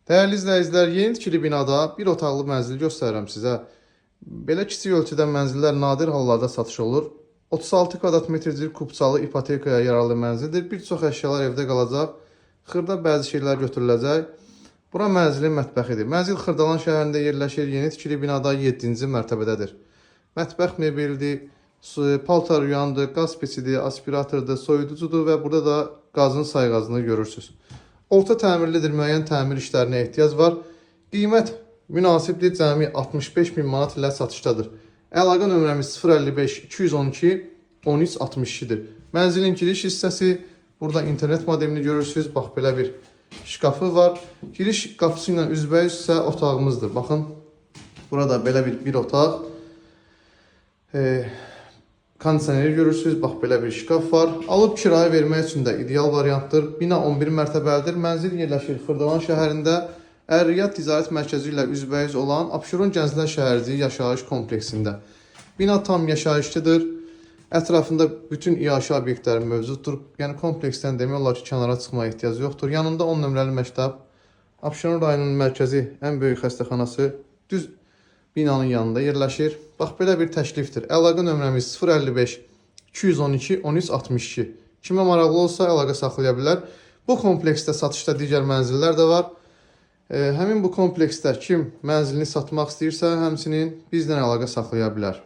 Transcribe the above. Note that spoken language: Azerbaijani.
Dəyərli izləyicilər, yeni tikili binada bir otaqlı mənzil göstərirəm sizə. Belə kiçik ölçüdə mənzillər nadir hallarda satış olur. 36 kvadrat metrlik kubçalı ipotekaya yararlı mənzildir. Bir çox əşyalar evdə qalacaq. Xırda bəzi şeylər götürüləcək. Bura mənzilin mətbəxidir. Mənzil Xırdalan şəhərində yerləşir. Yeni tikili binada 7-ci mərtəbədədir. Mətbəx mebeldir, paltar yuyandır, qaz peçidir, aspiratordur, soyuducudur və burada da qazın sayğacını görürsünüz. Orta təmirlidir, müəyyən təmir işlərinə ehtiyac var. Qiymət münasibdir, cəmi 65.000 manat ilə satışdadır. Əlaqə nömrəmiz 055 212 1362-dir. Mənzilin giriş hissəsi, burada internet modelini görürsünüz. Bax, belə bir şkafı var. Giriş qapısı ilə üzbəüz isə otağımızdır. Baxın, burada belə bir otaq. Kondisioneri görürsünüz. Bax, belə bir şkaf var. Alıb kirayə vermək üçün də ideal variantdır. Bina 11 mərtəbəlidir. Mənzil yerləşir Xırdalan şəhərində. Ər-Riyad Ticarət Mərkəzi ilə üzbəüz olan Abşeron Gənclər Şəhərciyi yaşayış kompleksində. Bina tam yaşayışlıdır. Ətrafında bütün iaşə obyektləri mövcuddur. Yəni kompleksdən demək olar ki, kənara çıxmaya ehtiyac yoxdur. Yanında 10 nömrəli məktəb, Abşeron rayonunun mərkəzi, ən böyük xəstəxanası düz binanın yanında yerləşir. Bax, belə bir təklifdir. Əlaqə nömrəmiz 055 212 1362. Kimə maraqlı olsa əlaqə saxlaya bilər. Bu kompleksdə satışda digər mənzillər də var. Həmin bu kompleksdə kim mənzilini satmaq istəyirsə, həmçinin bizlə əlaqə saxlaya bilər.